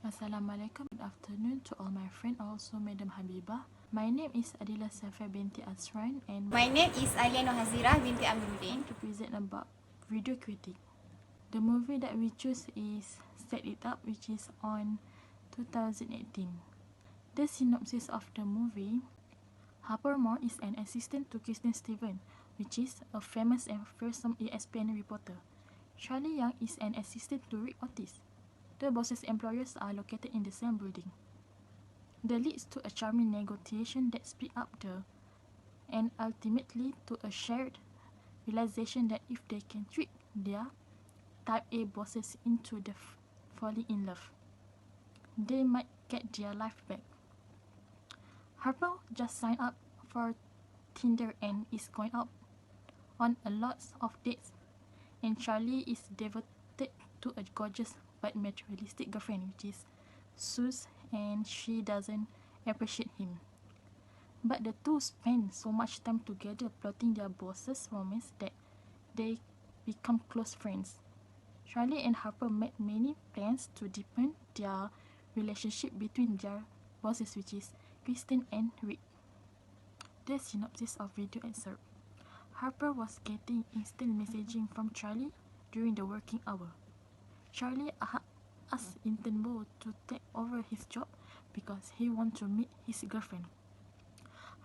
Assalamualaikum, good afternoon to all my friends, also Madam Habibah. My name is Adila Safa binti Asran and My name is Aliano Hazira binti Amruddin. to present about video critique. The movie that we choose is Set It Up, which is on 2018. The synopsis of the movie: Harper Moore is an assistant to Kristen Stevens, which is a famous and fearsome ESPN reporter. Charlie Young is an assistant to Rick Otis. The boss's employers are located in the same building. That leads to a charming negotiation that speeds up and ultimately to a shared realization that if they can trick their type A bosses into falling in love, they might get their life back. Harper just signed up for Tinder and is going out on a lot of dates, and Charlie is devoted to a gorgeous but materialistic girlfriend, which is Suze, and she doesn't appreciate him. But the two spend so much time together plotting their boss's romance that they become close friends. Charlie and Harper made many plans to deepen their relationship between their bosses, which is Kristen and Rick. The synopsis of video excerpt: Harper was getting instant messaging from Charlie during the working hour. Charlie asked intern Bo to take over his job because he wants to meet his girlfriend.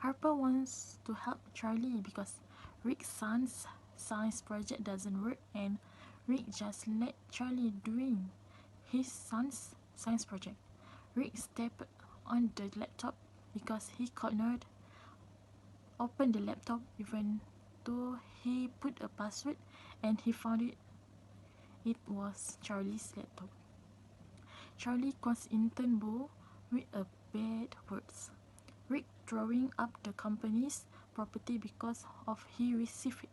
Harper wants to help Charlie because Rick's son's science project doesn't work, and Rick just let Charlie doing his son's science project. Rick stepped on the laptop because he could not open the laptop even though he put a password, and he found it was Charlie's laptop. Charlie calls intern Bo with a bad words. Rick throwing up the company's property because of he received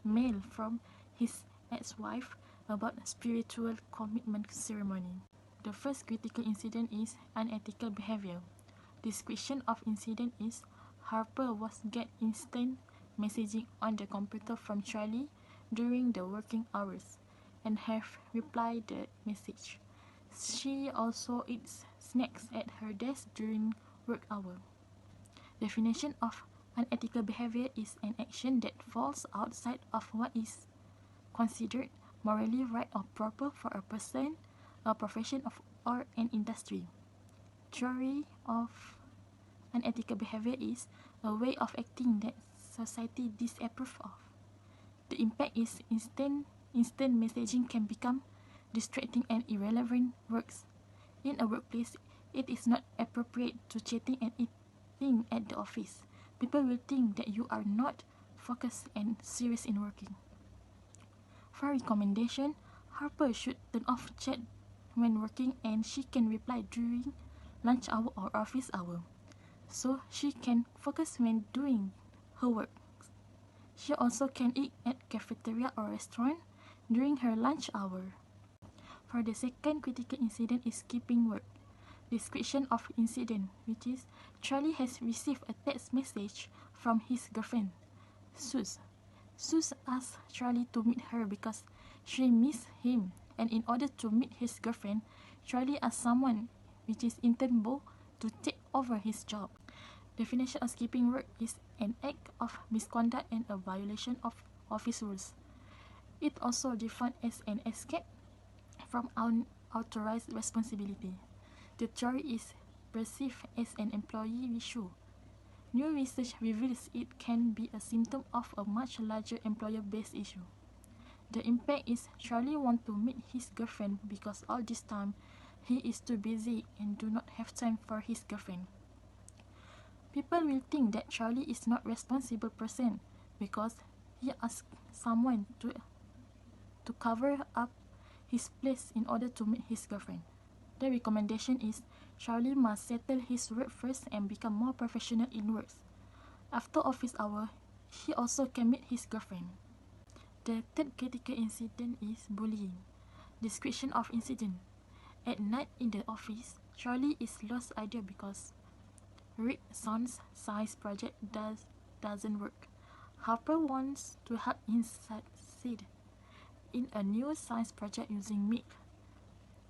mail from his ex-wife about a spiritual commitment ceremony. The first critical incident is unethical behavior. Description of incident is: Harper was get instant messaging on the computer from Charlie during the working hours and have replied the message. She also eats snacks at her desk during work hour. Definition of unethical behavior is an action that falls outside of what is considered morally right or proper for a person, a profession, or an industry. Theory of unethical behavior is a way of acting that society disapproves of. The impact is instant messaging can become distracting and irrelevant works. In a workplace, it is not appropriate to chatting and eating at the office. People will think that you are not focused and serious in working. For recommendation, Harper should turn off chat when working, and she can reply during lunch hour or office hour, so she can focus when doing her work. She also can eat at cafeteria or restaurant during her lunch hour. For the second critical incident is skipping work. Description of incident, which is: Charlie has received a text message from his girlfriend, Suze. Suze asks Charlie to meet her because she misses him, and in order to meet his girlfriend, Charlie asks someone, which is intern Bo, to take over his job. Definition of skipping work is an act of misconduct and a violation of office rules. It also defined as an escape from unauthorized responsibility. The theory is perceived as an employee issue. New research reveals it can be a symptom of a much larger employer-based issue. The impact is Charlie wants to meet his girlfriend because all this time he is too busy and do not have time for his girlfriend. People will think that Charlie is not a responsible person because he asks someone to cover up his place in order to meet his girlfriend. The recommendation is Charlie must settle his work first and become more professional in work. After office hour, he also can meet his girlfriend. The third critical incident is bullying. Description of incident: At night in the office, Charlie is lost idea because Rick's son's science project doesn't work. Harper wants to help him succeed in a new science project using milk.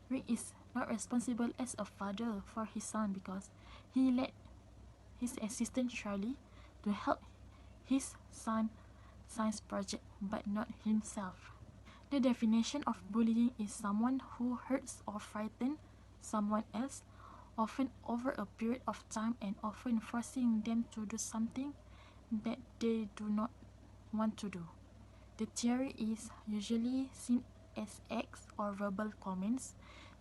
Rick is not responsible as a father for his son because he let his assistant Charlie to help his son's science project, but not himself. The definition of bullying is someone who hurts or frightens someone else, often over a period of time and often forcing them to do something that they do not want to do. The theory is usually seen as acts or verbal comments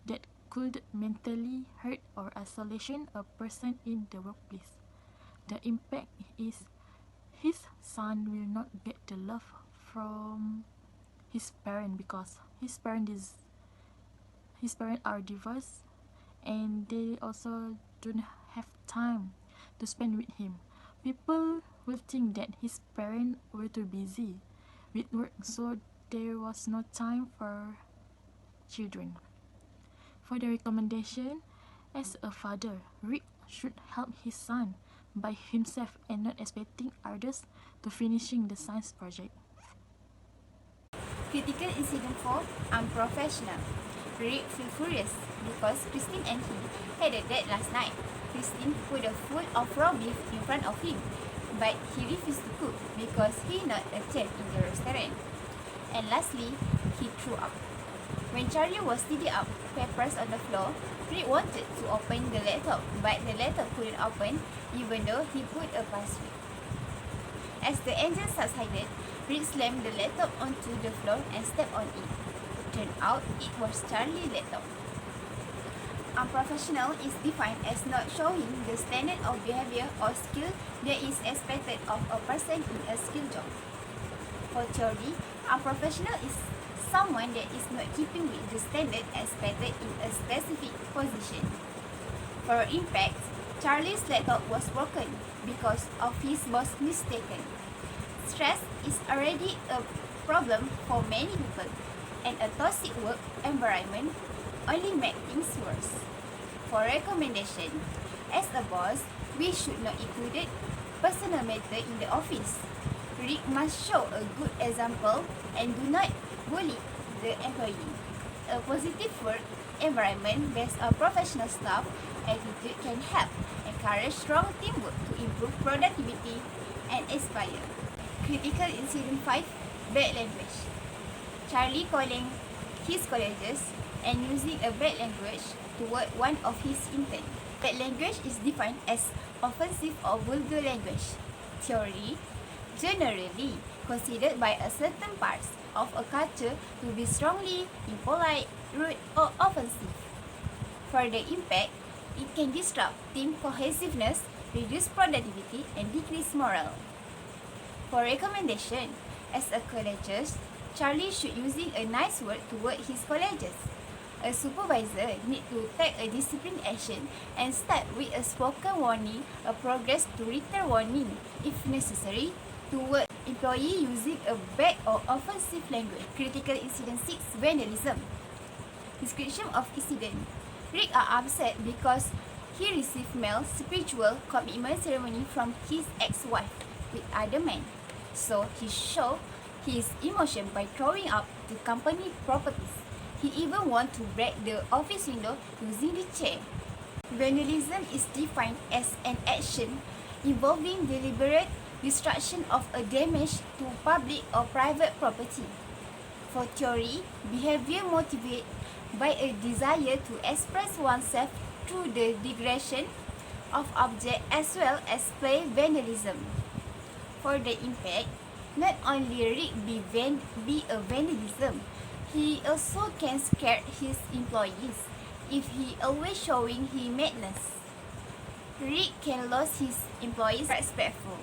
that could mentally hurt or isolation a person in the workplace. The impact is his son will not get the love from his parent because his parents are divorced and they also don't have time to spend with him. People will think that his parents were too busy with work, so there was no time for children. For the recommendation, as a father, Rick should help his son by himself and not expecting others to finishing the science project. Critical incident 4, unprofessional. Rick feel furious because Christine and he had a date last night. Christine put a full of raw beef in front of him, but he refused to cook because he not a chef in the restaurant. And lastly, he threw up. When Charlie was tidying up papers on the floor, Rick wanted to open the laptop, but the laptop couldn't open even though he put a password. As the engine subsided, Rick slammed the laptop onto the floor and stepped on it. Turned out it was Charlie's laptop. Unprofessional is defined as not showing the standard of behavior or skill that is expected of a person in a skill job. For theory, unprofessional is someone that is not keeping with the standard expected in a specific position. For impact, Charlie's laptop was broken because of his boss mistaken. Stress is already a problem for many people, and a toxic work environment only makes things worse. For recommendation, as a boss, we should not include personal matter in the office. Rick must show a good example and do not bully the employee. A positive work environment based on professional staff attitude can help encourage strong teamwork to improve productivity and inspire. Critical incident 5, bad language. Charlie calling his colleagues and using a bad language toward one of his interns. Bad language is defined as offensive or vulgar language. Theory, generally considered by a certain parts of a culture to be strongly impolite, rude, or offensive. For the impact, it can disrupt team cohesiveness, reduce productivity, and decrease morale. For recommendation, as a colleagues, Charlie should using a nice word toward his colleagues. A supervisor need to take a discipline action and start with a spoken warning, a progress to return warning, if necessary, toward employee using a bad or offensive language. Critical incident 6, vandalism. Description of incident. Rick are upset because he received mail spiritual commitment ceremony from his ex-wife with other men. So he showed his emotion by throwing up the company properties. He even want to break the office window using the chair. Vandalism is defined as an action involving deliberate destruction of a damage to public or private property. For theory, behavior motivated by a desire to express oneself through the degradation of objects as well as play vandalism. For the impact, not only Rick be a vandalism, he also can scare his employees if he always showing his madness. Rick can lose his employees respectful.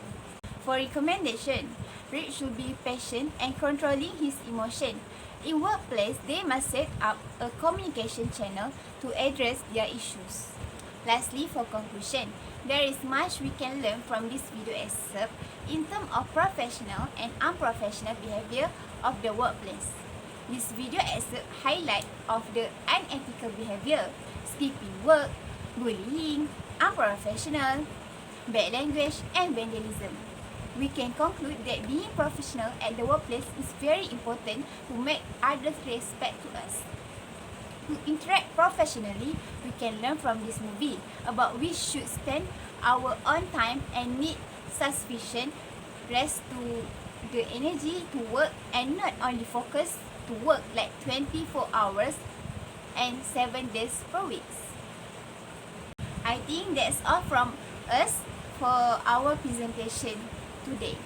For recommendation, Rick should be patient and controlling his emotion. In workplace, they must set up a communication channel to address their issues. Lastly, for conclusion, there is much we can learn from this video excerpt in terms of professional and unprofessional behavior of the workplace. This video excerpt highlight of the unethical behavior, skipping work, bullying, unprofessional, bad language, and vandalism. We can conclude that being professional at the workplace is very important to make others respect to us. to interact professionally, we can learn from this movie about we should spend our own time and need sufficient rest to the energy to work and not only focus to work like 24 hours and 7 days per week. I think that's all from us for our presentation today.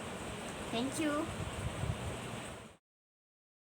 Thank you.